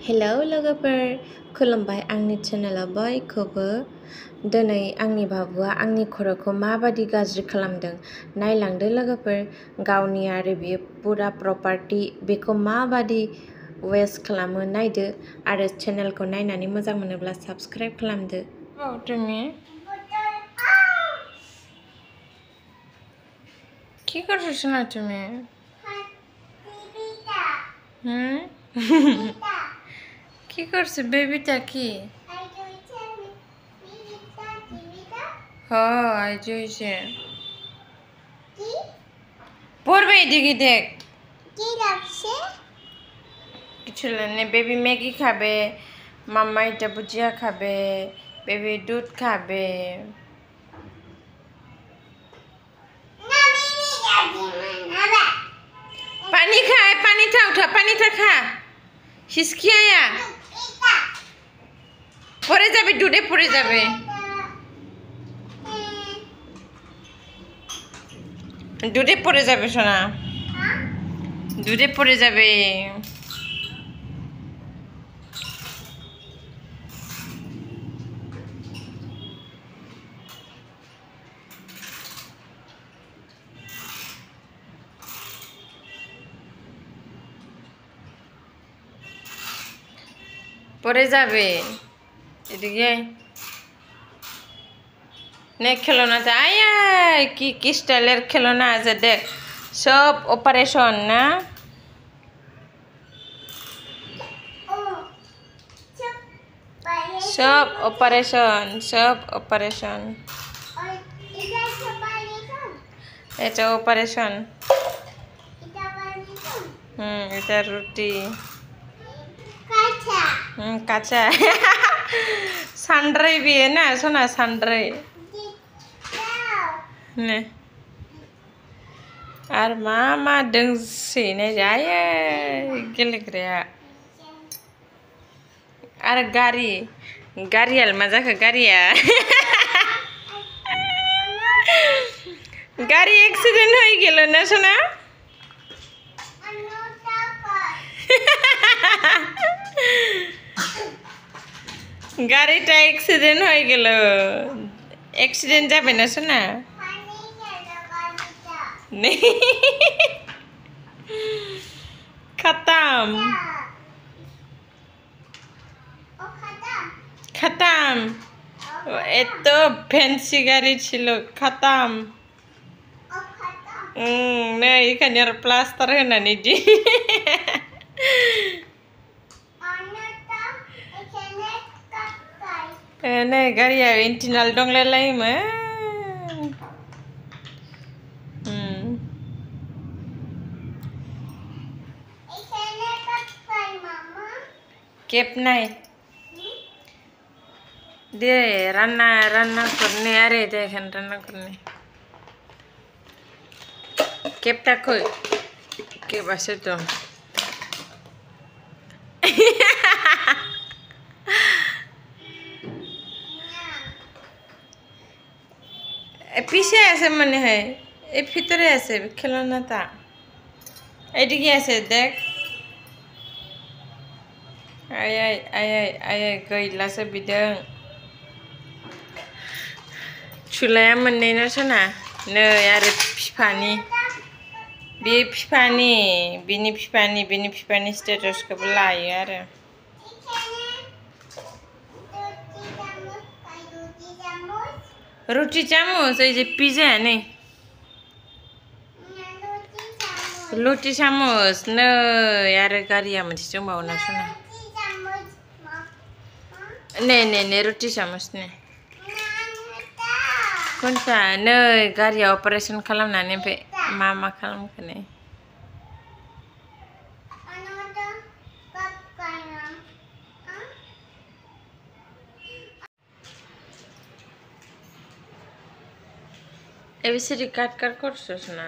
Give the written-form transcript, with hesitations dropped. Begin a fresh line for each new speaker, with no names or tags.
hello लोगोफोर खुलुमबाय आंनि चेनेलाव बयखौबो दिनै आंनि बाबुआ आंनि खर'खौ माबादि गाज्रि खालामदों नायलांदो लोगोफोर गावनि आरो बियो पुरा प्रपार्टि बेखौ माबादि वेस्ट खालामो नायदो आरो चेनेलखौ नायनानै मोजां मोनोब्ला साबस्क्राइब खालामदो তুমি কি করছো শোনা তুমি কি করছে বেবিটা কি হ্যাঁ আজ হয়েছে পড়বে এদিকে দেখ কিছু নেই বেবি ম্যাগি খাবে মাম্মা এটা ভুজিয়া খাবে বেবি দুধ খাবে पानी खाए पानी था उठा पानी था खा हिसकी आया पड़े जाबे दूधे पड़े जाबे दूधे पड़े जाबे सोना दूधे पड़े जाबे পড়ে যাবে এদিকে নে খেলনাতে আয় কি কি স্টাইলের খেলনা আছে দেখ সব অপারেশন না সব অপারেশন এটা অপারেশন এটা রুটি কাঁচা সানড্রাই বিয়ে না শোনা সানড্রাই নে আর মা दोंसे ने जाए गेलेग्राया आरो गारिया मा जाखो गारिया गारि एक्सिडेंट হয়ে গেল না শোনা গাড়িটা एक्सिडेंट হয়ে গেল एक्सिडेंट যাবে না শোনা नहीं खत्म এত ফ্যান্সি গাড়ি ছিল खत्म না এখানে আর প্লাস্টার होनानै দি नै गारिया इन्टिनाल दंलायलायोमोन केप नाय दे रान्ना करने आरे देखें रान्ना करने केपटा कই केप আছে তো পিছে আছে মনে হয় এই ভিতরে আছে খেলনাটা এদিকে আছে দেখ आय गैलासो बिदों सुलाया मोननै ना सोना नै आरो बिफानि बे बिनि बिफानि स्टेटासखौबो लायो आरो रुटि चामच ओइ जे पिज्जाया नै लुटि चामच नै आरो गारिया मोनसे दंबावो ना सोना नै रुटि चामच नै कोनटा नै गारिया अपारेशन खालामनानै ओमफ्राय मा खालामखो नै এবিসিডি কাট করছস না